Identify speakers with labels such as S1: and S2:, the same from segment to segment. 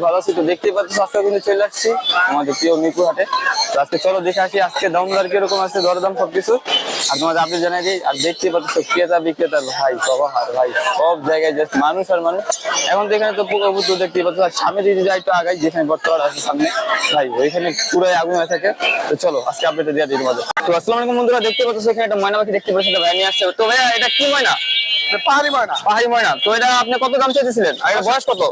S1: ভালো আছি। তো দেখতেই পাচ্ছি আজকে কিন্তু চলে আসছি আমাদের প্রিয় মিরপুর হাটে। তো আজকে চলো দেখে আসি আজকে দাম দর কিরকম আছে, দরদাম সবকিছু আর তোমাদের আপনি জানাই দিই। আর দেখতেই পাচ্ছ ক্রেতা বিক্রেতা ভাই সবার ভাই সব জায়গায় জাস্ট মানুষ আর মানুষ। এখন তো এখানে তো পুকুর দেখতেই পাচ্ছ, আর সামনে দিকে যাই একটু আগাই যেখানে বর্তমান আছে সামনে ভাই ওইখানে পুরাই আগুন হয়ে থাকে। তো চলো আজকে আপডেট দিয়ে দিই তোমাদের। তো আসসালামু আলাইকুম বন্ধুরা, দেখতে পাচ্ছ এখানে একটা ময়না পাখি দেখতে পাচ্ছি, ভাই নিয়ে আসছে। তো ভাইয়া এটা কি ময়না?
S2: পাহাড়ি ময়না।
S1: পাহাড়ি ময়না। তো এটা আপনি কত দাম চাইতেছিলেন আর এটা বয়স কত?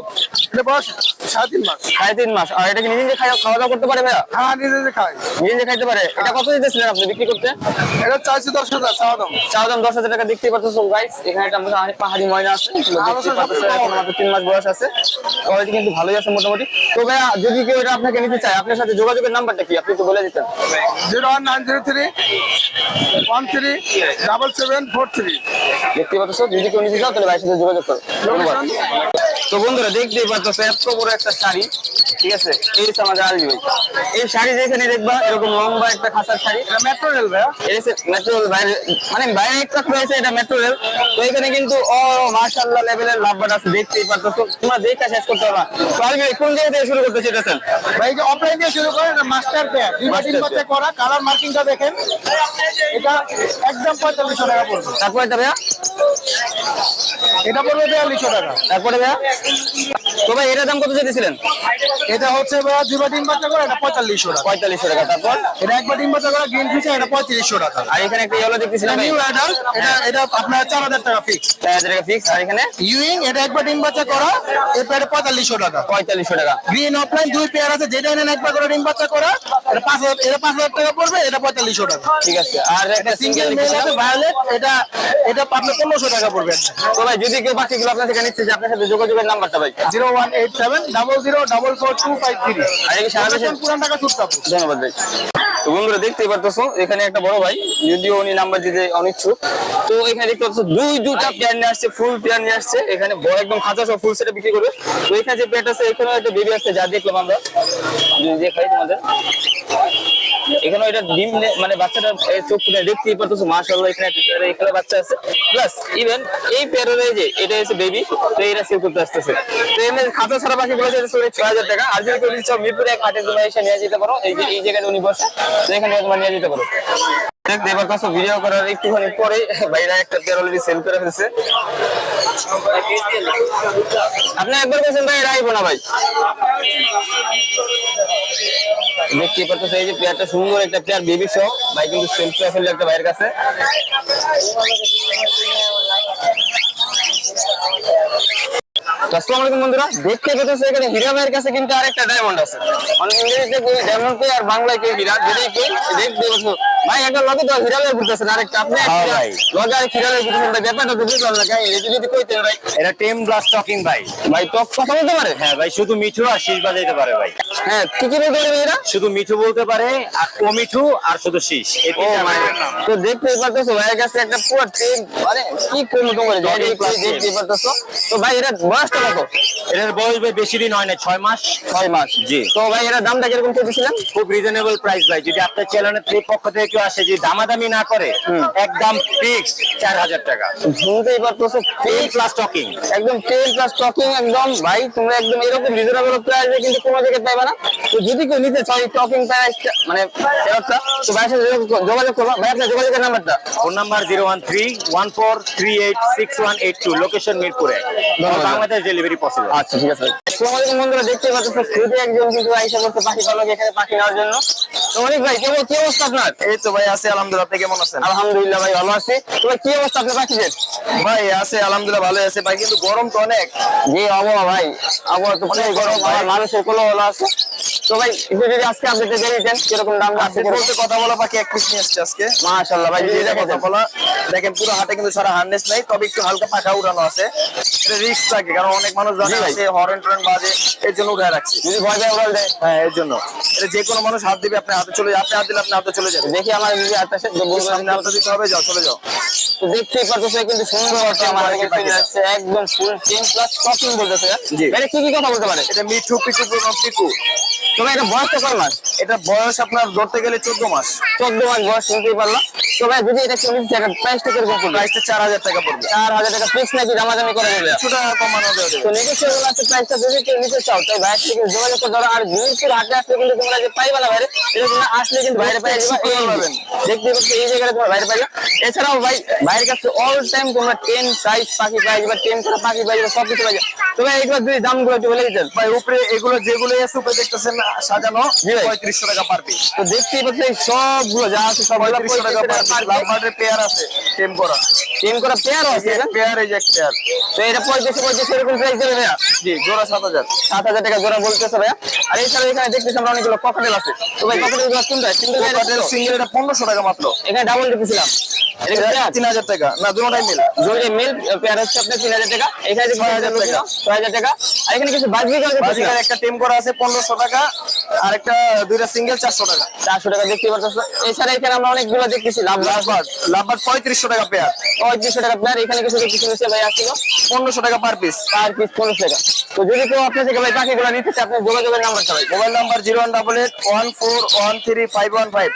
S2: এটা বয়স 3.5 মাস।
S1: 3.5 মাস। আর এটা কি নিজে নিজে খাওয়া দাওয়া করতে পারে ভাইয়া?
S2: হ্যাঁ, নিজে নিজে খাই।
S1: নিজে নিজে খাইতে পারে। এটা কত দিতেছিলেন আপনি বিক্রি করতে?
S2: এটা চাইছি 10,000 চাওয়া দাম।
S1: চাওয়া দাম 10,000 টাকা। দেখতে পাচ্ছ গাইস এখানে একটা আমাদের পাহাড়ি ময়না আছে, দেখতে পাচ্ছ এখন মাত্র 3 মাস বয়স আছে। কোয়ালিটি কিন্তু ভালোই আছে মোটামুটি। তো ভাইয়া যদি কেউ এটা আপনাকে নিতে চায় আপনার সাথে যোগাযোগের নাম্বারটা কি আপনি একটু বলে দিতেন?
S2: 01903 137743।
S1: দেখতে পাচ্ছ যদি কেউ নিতে চাও তাহলে ভাইয়ের সাথে যোগাযোগ করো। ধন্যবাদ। তো বন্ধুরা দেখতেই পাচ্ছ এত বড় একটা শাড়ি, ঠিক আছে, এই হচ্ছে আমাদের আলী ভাই। এই শাড়ি যেখানে দেখবা এরকম লম্বা একটা খাসার শাড়ি, এটা মেট্রো রেল ভাইয়া, এটা মেট্রো রেল বাইরে, মানে বাইরে একটা রয়েছে এটা মেট্রো রেল। তো এখানে কিন্তু মাশাআল্লাহ লেভেলের লাভবাট আছে, দেখতেই পাচ্ছ। তোমরা দেখা শেষ করতে পারবা। তো আলী ভাই কোন জায়গা থেকে শুরু করতে চাইতেছেন?
S2: ভাই যে অফলাইন দিয়ে শুরু করেন, মাস্টার পেয়ার 2 বাচ্চা করা, কালার মার্কিংটা দেখেন। এটা একদম 4500 টাকা পড়বে।
S1: তারপর এটা ভাইয়া
S2: এটা পড়বে 4200 টাকা।
S1: তারপরে ভাইয়া তো ভাই এটার দাম কত চাইতেছিলেন?
S2: এটা হচ্ছে ভাইয়া 2 বাচ্চা করা, এটা 4500 টাকা।
S1: 4500 টাকা। তারপর
S2: এটা 1 বাচ্চা করা গ্রিন ফিশ, এটা 3500 টাকা।
S1: আর এখানে একটা ইয়েলো দেখতেছিলাম
S2: নিউ অ্যাডাল্ট, এটা আপনার 4000 টাকা ফিক্স।
S1: 4000 টাকা ফিক্স। আর এখানে
S2: ইউইং, এটা 1 বাচ্চা করা, এর পেয়ারে 4500 টাকা।
S1: 4500 টাকা।
S2: গ্রিন অফলাইন 2 পেয়ার আছে, যেটা নেন 1 করে ডিম বাচ্চা করা, এটা 5000 টাকা পড়বে, এটা 4500 টাকা।
S1: ঠিক আছে। আর একটা
S2: সিঙ্গেল মেল আছে ভায়োলেট, এটা আপনার 1500 টাকা পড়বে।
S1: তো ভাই যদি কেউ বাকিগুলো আপনার থেকে নিচ্ছে যে আপনার সাথে যোগাযোগের নাম্বারটা ভাই?
S2: 01870042533।
S1: আর এই সারা দেশে
S2: পুরান টাকা ছুটতাম।
S1: ধন্যবাদ ভাই। তো বন্ধুরা দেখতেই পারতেছো এখানে একটা বড় ভাই, যদিও উনি নাম্বার দিতে অনিচ্ছুক। তো এখানে দেখতে পাচ্ছ দুটা পেয়ার নিয়ে আসছে, ফুল পেয়ার নিয়ে আসছে। এখানে বড় একদম খাঁচা সব ফুল সেটা বিক্রি করবে। তো এখানে যে পেয়ারটা আছে এখানে একটা বেবি আছে যা দেখলাম আমরা, যদি দেখাই তোমাদের এখানে এটা ডিম মানে বাচ্চাটা চোখ খুলে দেখতেই পারতেছো মাশাআল্লাহ। এখানে বাচ্চা আছে প্লাস ইভেন এই পেয়ারের যে এটা হচ্ছে বেবি, তো এরা সেল করতে আসতেছে। তো এমনি খাঁচা ছাড়া বাকিগুলো আছে 6000 টাকা। আর যদি কেউ নিচ্ছ মিরপুরে এক হাটে তোমরা এসে নিয়ে যেতে পারো, এই যে এই জায়গায় উনি বসে, তো এখানে তোমরা নিয়ে যেতে পারো। এবার কাছে ভিডিও করার একটুখানি পরে ভাইরা একটা পেয়ার অলরেডি সেল করে ফেলছে। আপনি একবার বলছেন ভাই এরা আইবো না ভাই, দেখতে পাচ্ছেন এই যে পেয়ারটা সুন্দর একটা পেয়ার বেবি সহ ভাই কিন্তু সেল করে ফেললো একটা ভাইয়ের কাছে। আসসালামু আলাইকুম বন্ধুরা, দেখতে পেতেছো এখানে হীরা ভাইয়ের কাছে কিন্তু আরেকটা ডায়মন্ড আছে। মানে ইংরেজিতে কই ডায়মন্ড কই আর বাংলায় কই হীরা, যেটাই কই দেখতে পাচ্ছো ভাই একটা লগে তো হীরা ভাই ঘুরতেছেন, আরেকটা আপনি ভাই লগে আর হীরা ভাই ঘুরতেছেন ভাই, ব্যাপারটা তো বুঝলাম না কাই এটা যদি কইতেন ভাই।
S3: এটা টেম গ্লাস টকিং ভাই।
S1: ভাই টক কথা বলতে পারে?
S3: হ্যাঁ ভাই, শুধু মিঠু আর শীষ বাজাইতে পারে ভাই।
S1: হ্যাঁ কি কি বলতে পারে এরা?
S3: শুধু মিঠু বলতে পারে আর অমিঠু আর শুধু শীষ।
S1: তো দেখতেই পারতেছো ভাইয়ের কাছে একটা পুরো টেম, মানে কি করবো তোমার দেখতেই পারতেছো। তো ভাই এর বয়সটা কত?
S3: এটার বয়স ভাই বেশি দিন হয় না, 6 মাস।
S1: 6 মাস।
S3: জি।
S1: তো ভাই এর দামটা কিরকম চেয়েছিলেন?
S3: খুব রিজনেবল প্রাইস ভাই। যদি আপনার চ্যানেলের পক্ষ থেকে কেউ আসে যে দামাদামি না করে, একদম ফিক্সড 4000 টাকা।
S1: শুনতেই পারতেছো
S3: টেম প্লাস টকিং,
S1: একদম 10 প্লাস টকিং একদম ভাই তোমরা একদম এরকম রিজনেবল প্রাইসে কিন্তু কোনো জায়গায় পাইবা না। তো যদি কেউ নিতে চায় টকিং প্রাইসটা মানে ফেরতটা, তো ভাইয়ের সাথে যোগাযোগ করবা। ভাই আপনার যোগাযোগের নাম্বারটা?
S3: ফোন নাম্বার 01314386182, লোকেশন মিরপুরে। Bangladesh delivery possible.
S1: আচ্ছা ঠিক আছে। আসসালামু আলাইকুম বন্ধুরা, দেখতে পাচ্ছেন খুবই একজন কিন্তু আইসা করতে পাখি পালক এখানে পাখি নেওয়ার জন্য। তো অনেক ভাই কেমন কি অবস্থা আপনার?
S2: এই তো ভাই আছে আলহামদুলিল্লাহ, আপনি কেমন আছেন?
S1: আলহামদুলিল্লাহ ভাই ভালো আছি। তো কি অবস্থা আপনার পাখিদের?
S2: ভাই আছে আলহামদুলিল্লাহ ভালো আছে ভাই, কিন্তু গরম তো অনেক।
S1: জি আবহাওয়া ভাই, আবহাওয়া তো অনেক গরম ভাই, মানুষের কোনো হলো আছে। তো ভাই একটু যদি আজকে আপডেটে দিয়ে দিতেন কিরকম দাম আছে?
S2: বলতে কথা বলা পাখি এক পিস নিয়ে আসছে আজকে।
S1: মাশাআল্লাহ ভাই, যদি
S2: কথা
S1: দেখেন
S2: বলা দেখেন পুরো হাটে কিন্তু সারা হার্নেস নাই, তবে একটু হালকা পাখা উড়ানো আছে। এটা রিস্ক থাকে, কারণ অনেক মানুষ জানে আছে হরেন টরেন বাজে, এর জন্য উড়ায় রাখছি।
S1: যদি ভয় পায় উড়াল দেয়,
S2: হ্যাঁ এর জন্য। এটা যে কোনো মানুষ হাত দিবে আপনার হাতে চলে যাবে, আপনি হাত দিলে আপনার হাতে চলে যাবে।
S1: দেখি আমার যদি আত্মাশে
S2: সামনে হাতে দিতে হবে, যাও চলে যাও।
S1: তো দেখতেই পারতেছে কিন্তু সুন্দর একটা আমার কাছে চলে আসছে, একদম ফুল 10 প্লাস টকিং বলতেছে।
S2: জি।
S1: এটা কি কি কথা বলতে পারে?
S2: এটা মিঠু পিকু পিকু।
S1: তবে এটা বয়সটা কয় মাস?
S2: এটা বয়স আপনার ধরতে গেলে 14 মাস।
S1: 14 মাস বয়স শুনতেই পারলাম। তো ভাই যদি এটা কেউ নিতে চায় প্রাইসটা কিরকম পড়বে?
S2: প্রাইসটা 4000 টাকা পড়বে।
S1: 4000 টাকা ফিক্স নাকি দামাদামি করা যাবে?
S2: কিছুটা কমানো যাবে।
S1: তো নেগোসিয়েবল আছে প্রাইসটা, যদি কেউ নিতে চাও তাই ভাইয়ের থেকে যোগাযোগ করতে পারো। আর মিরপুর হাটে আসলে কিন্তু তোমরা যে পাইবা না বাইরে, এটা তোমরা আসলে কিন্তু বাইরে পাই যাবে। এই পাবেন দেখতে পাচ্ছ এই জায়গায় তোমরা বাইরে পাইবা। এছাড়াও ভাই বাইরের কাছে অল টাইম তোমরা 10 সাইজ পাখি পাই যাবে, 10 করে পাখি পাই যাবে, সবকিছু পাই যাবে। তো ভাই এগুলো দুই দামগুলো একটু বলে দিতেন
S2: ভাই উপরে এগুলো যেগুলো আছে উপরে দেখতেছেন সাজানো,
S1: জি ভাই।
S2: 3500 টাকা পার পিস।
S1: তো দেখতেই পাচ্ছ এই সবগুলো যা আছে সবগুলো
S2: 3500 টাকা পার পিস। লাভবার্ডের পেয়ার আছে টেম করা।
S1: টিম করা পেয়ারও আছে এখানে।
S2: পেয়ার এই যে এক পেয়ার।
S1: তো এটা 35 এরকম প্রাইস দেবে ভাইয়া?
S2: জি জোড়া 7000।
S1: 7000 টাকা জোড়া বলতেছে ভাইয়া। আর এছাড়া এখানে দেখতেছি আমরা অনেকগুলো ককটেল আছে। তো ভাই ককটেল গুলো কোনটা? সিঙ্গেল
S2: সিঙ্গেল এটা 1500 টাকা মাত্র।
S1: এখানে ডাবল দেখতেছিলাম, এটা কি পেয়ার?
S2: 3000 টাকা না দুটোটাই মিল।
S1: দুইটা মিল পেয়ার হচ্ছে আপনার 3000 টাকা, এখানে 6000 টাকা, 6000 টাকা। আর এখানে কিছু বাজবি করে
S2: বাজিকার
S1: দেখতেছিলাম
S2: একটা টেম করা আছে 1500 টাকা, আর একটা দুইটা সিঙ্গেল 400 টাকা।
S1: 400 টাকা দেখতে পাচ্ছ। এছাড়া এখানে আমরা অনেকগুলো দেখতেছি
S2: লাভবার্ড 3500 টাকা পেয়ার।
S1: 3500 টাকা পেয়ার। এখানে কিছু দেখতেছি নিচে ভাই আসছিল
S2: 1500 টাকা পার পিস।
S1: পার পিস 15 টাকা। তো যদি কেউ আপনার থেকে ভাই পাখিগুলো নিতে চায়, আপনার যোগাযোগের নাম্বারটা ভাই।
S2: Mobile number 0188141355।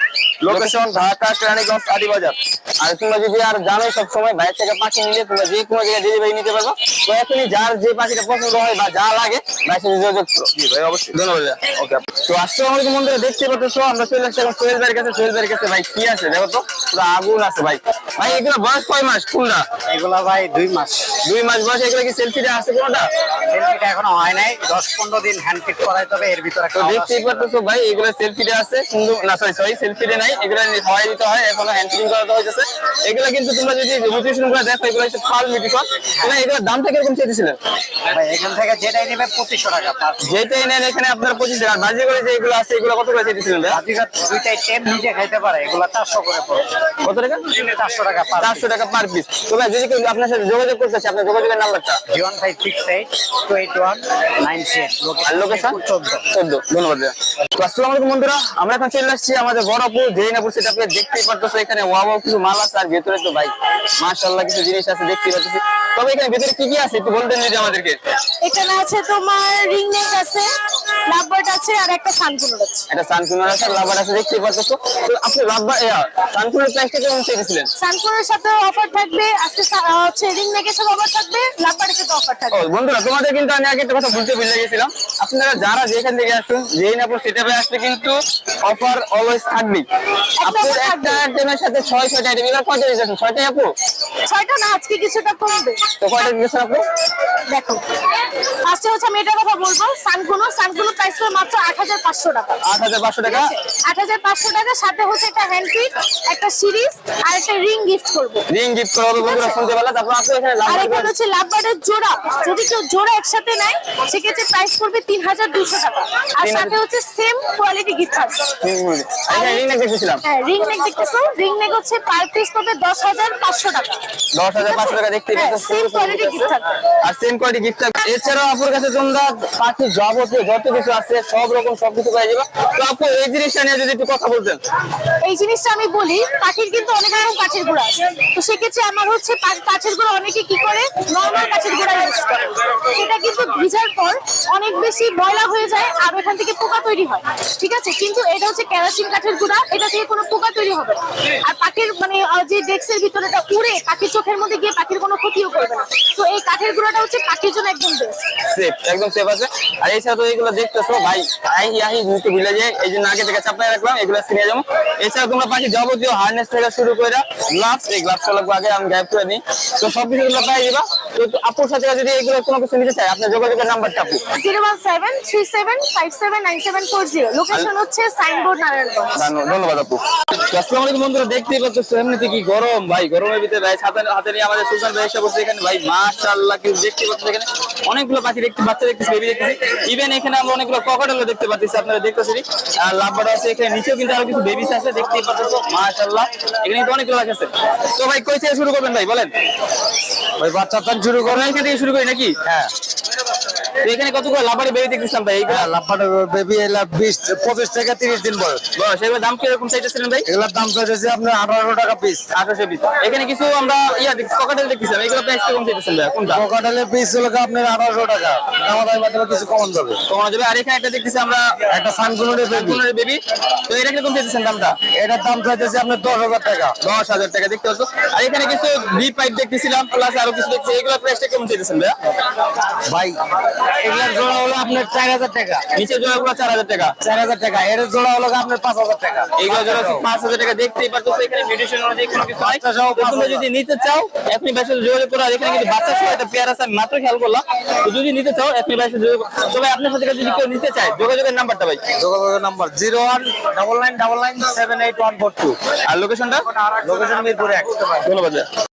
S2: Location Dhaka Keraniganj Adibazar.
S1: আর তোমরা যদি আর জানোই সব সময় বাইরে থেকে পাখি নিলে তোমরা যে কোনো জায়গায় ডেলিভারি নিতে পারবে। তো এখনই যার যে পাখিটা পছন্দ হয় বা যা লাগে বাইরে সাথে যোগাযোগ করো।
S2: জি ভাই অবশ্যই।
S1: ধন্যবাদ ভাইয়া।
S2: ওকে।
S1: তো আসসালামু আলাইকুম বন্ধুরা, দেখতে পাচ্ছ আমরা চলে আসছি এখন সোহেল ভাইয়ের কাছে। সোহেল ভাইয়ের কাছে ভাই কি আছে দেখো তো, পুরো আগুন আছে ভাই। ভাই এগুলো বয়স কয় মাস কোনটা?
S3: এগুলা ভাই 2 মাস।
S1: 2 মাস বয়স। এগুলো কি সেলফিটা আছে কোনটা?
S3: সেলফিটা এখনো হয় নাই, 10-15 দিন হ্যান্ড ফিট করাই, তবে এর ভিতরে
S1: তো দেখতেই পাচ্ছ ভাই এগুলো সেলফিতে আছে, কিন্তু না সরি সেলফিতে নাই, এগুলো হওয়াই দিতে হয়, এখনো হ্যান্ড ফিটিং করাতে হইতেছে। এগুলো কিন্তু তোমরা যদি মিউটেশন গুলো দেখো, এগুলো হচ্ছে ফাল মিউটেশন। তোমরা এগুলোর দামটা কিরকম চেয়েছিলেন?
S3: ভাই এখান থেকে যেটাই নেবে 2500 টাকা পার।
S1: যেটাই নেন এখানে আপনার 25 টাকা। বাজি করে যে এগুলো আছে এগুলো কত করে চেয়েছিলেন ভাই?
S3: বাজিঘাট দুইটাই টেম নিজে খাইতে পারে, এগুলা 400 করে পড়ে।
S1: কত টাকা?
S3: 400 টাকা পার।
S1: 400 টাকা পার পিস। তো ভাই যদি কেউ আপনার সাথে যোগাযোগ করতে চায়, আপনার যোগাযোগের নাম্বারটা
S3: 01568282198।
S1: আর লোকেশন 14। ধন্যবাদ ভাইয়া। তো আসসালামু আলাইকুম বন্ধুরা, আমরা এখন চলে আসছি আমাদের বড়পুর জেরিনাপুর সেটআপে। দেখতেই পারতেছো এখানে ওয়াও কিছু মাল আছে, আর ভেতরে তো ভাই মাশাআল্লাহ কিছু জিনিস আছে দেখতেই পাচ্ছি। তবে এখানে ভেতরে কি কি আছে একটু বলতেন যদি আমাদেরকে।
S4: এখানে আছে তোমার রিং নেক আছে, লাভবার্ড আছে, আর একটা সানকুনুর আছে।
S1: এটা সানকুনার আছে, লাভার আছে দেখতেই পাচ্ছো। তো আপনি লাভার সানকুনার প্রাইসটা কেমন চেয়েছিলেন?
S4: সানকুনুরের সাথে অফার থাকবে আজকে, হচ্ছে রিং নেকের সাথে অফার থাকবে, লাভবার্ডের সাথে অফার
S1: ও
S4: থাকবে।
S1: বন্ধুরা তোমাদের কিন্তু আমি আগে একটা কথা বলতে ভুলে গেছিলাম, আপনারা যারা যেখান থেকে আসুন জেরিনাপুর সেটআপে আসলে কিন্তু অফার অলওয়েজ থাকবে। আপনার একটা আইটেমের সাথে 6-6টা আইটেম। এবার কত দিয়েছেন? 6টাই আপু?
S4: 6টা না, আজকে কিছুটা কমবে।
S1: তো কয়টা দিয়েছেন আপু?
S4: দেখো ফার্স্টে হচ্ছে আমি এটার কথা বলবো, সানকুনুর প্রাইস করে মাত্র 8500 টাকা।
S1: 8500 টাকা।
S4: 8500 টাকা, সাথে হচ্ছে একটা হ্যান্ড ফিট, একটা সিরিজ, আর একটা রিং গিফট করবো।
S1: রিং গিফট করা হবে বন্ধুরা, শুনতে পেলা। তারপর আপনি এখানে
S4: আর
S1: লাভার
S4: এখানে হচ্ছে লাভবার্ডের জোড়া, যদি কেউ জোড়া একসাথে নেয় সেক্ষেত্রে প্রাইস করবে 3200 টাকা। আর
S1: 3000
S4: সাথে হচ্ছে সেম কোয়ালিটি গিফট থাকবে।
S1: আচ্ছা রিং নেক দেখতেছিলাম
S4: হ্যাঁ, রিং নেক দেখতেছো, রিং নেক হচ্ছে পার পিস পাবে 10500 টাকা।
S1: 10500 টাকা দেখতেই পাচ্ছ।
S4: সেম কোয়ালিটি গিফট থাকবে।
S1: আর সেম কোয়ালিটি গিফট থাকবে। এছাড়াও আপুর কাছে তোমরা পাখির যাবতীয় যত কিছু আছে সব রকম সবকিছু পেয়ে যাবে। তো আপু এই জিনিসটা নিয়ে যদি একটু কথা বলতেন।
S4: এই জিনিসটা আমি বলি, পাখির কিন্তু অনেক রকম কাঠের গুঁড়া আছে। তো সেক্ষেত্রে আমার হচ্ছে কাঠের গুঁড়া অনেকে কি করে, নর্মাল কাঠের গুঁড়া ইউজ করে। এটা কিন্তু ভিজার পর অনেক বেশি ময়লা হয়ে যায় আর ওখান থেকে পোকা তৈরি হয়, ঠিক আছে। কিন্তু এটা হচ্ছে কেরোসিন কাঠের গুঁড়া, এটা থেকে কোনো পোকা তৈরি হবে না। আর পাখির মানে যে ডেস্কের ভিতরে এটা উড়ে পাখির চোখের মধ্যে গিয়ে পাখির কোনো ক্ষতিও করবে না। তো এই কাঠের গুঁড়াটা হচ্ছে পাখির জন্য একদম বেস্ট।
S1: সেফ, একদম সেফ আছে। আর এছাড়া তো এইগুলো দেখতেছো ভাই আহি দুটো ভিলে যায়, এই জন্য আগে থেকে চাপাই রাখলাম, এগুলো কিনে যাবো। এছাড়া তোমরা পাখি যাবতীয় হার্নেস থেকে শুরু করে গ্লাভস, এই গ্লাভসটা লাগবে আগে আমি গায়েব করে নিই। তো সব কিছু গুলো পাই যাবা। তো আপুর সাথে যদি এগুলো কোনো কিছু নিতে চাই, আপনার যোগাযোগের নাম্বারটা আপু।
S4: 01737579740। লোকেশন হচ্ছে সাইনবোর্ড নারায়ণগঞ্জ।
S1: ধন্যবাদ আপু। আসসালামু আলাইকুম বন্ধুরা, দেখতেই পাচ্ছ এমনিতে কি গরম ভাই, গরমের ভিতরে ভাই হাতে নিয়ে আমাদের সুলতান ভাই এসে বসে এখানে ভাই মাশাআল্লাহ কি দেখতে পাচ্ছ। এখানে অনেকগুলো পাখি দেখতে, বাচ্চা দেখতেছি, বেবি দেখতেছি। ইভেন এখানে আমরা অনেকগুলো ককটেলও দেখতে পাচ্ছি, আপনারা দেখতেছেন। আর লাভবার্ড আছে এখানে, নিচেও কিন্তু আরো কিছু বেবিস আছে দেখতেই পাচ্ছ মাশাআল্লাহ। এখানে কিন্তু অনেকগুলো পাখি আছে। তো ভাই কই থেকে শুরু করবেন ভাই বলেন?
S3: ওই বাচ্চা তো শুরু করে
S1: এখান থেকে শুরু করি নাকি?
S3: হ্যাঁ
S1: তো এখানে কতগুলো লাভারি বেবি দেখতেছিলাম ভাই এইগুলো
S2: লাফাটা বেবি এলা 25 থেকে 30 দিন বয়স।
S1: বয়স, এগুলোর দাম কিরকম চাইতেছিলেন ভাই?
S2: এগুলোর দাম চাইতেছি আপনার 18 টাকা পিস।
S1: 1800 পিস। এখানে কিছু আমরা ককাটেল দেখতেছিলাম, এগুলো প্রাইস কিরকম চাইতেছেন ভাই? কোনটা
S2: কোকাটালের পিস হলো আপনার 1800 টাকা। আমাদের মাধ্যমে কিছু কমন যাবে।
S1: কমানো যাবে? আর এখানে একটা দেখতেছি আমরা
S2: একটা সানকুনের বেবি,
S1: বেবি, তো এটা কিরকম চাইতেছেন দামটা?
S2: এটার দাম চাইতেছি আপনার 10,000 টাকা।
S1: 10,000 টাকা দেখতে পাচ্ছ। আর এখানে কিছু বি পাইপ দেখতেছিলাম, প্লাস আরো কিছু দেখছি, এগুলো প্রাইসটা কেমন চাইতেছেন ভাইয়া?
S2: ভাই এগুলোর জোড়া হলো আপনার 4000 টাকা।
S1: নিচের জোড়াগুলো 4000 টাকা,
S2: 4000 টাকা। এর জোড়া হলো আপনার 5000 টাকা।
S1: এইগুলো জোড়া 5000 টাকা। দেখতেই পাচ্ছ এখানে মেডিসিন অনুযায়ী কোনো কিছু নাই।
S2: বাচ্চা সহ
S1: তো তোমরা যদি নিতে চাও এখনই বাইরে যোগাযোগ করো। আর এখানে কিন্তু বাচ্চা সহ একটা পেয়ার আছে, আমি মাত্র খেয়াল করলাম। তো যদি নিতে চাও এখনই বাইরে যোগাযোগ করো। তবে আপনার সাথে যদি কেউ নিতে চায় যোগাযোগের নাম্বারটা ভাই?
S2: যোগাযোগের নাম্বার 019999788142।
S1: আর লোকেশনটা?
S2: লোকেশন মিরপুর 1।
S1: ধন্যবাদ ভাইয়া।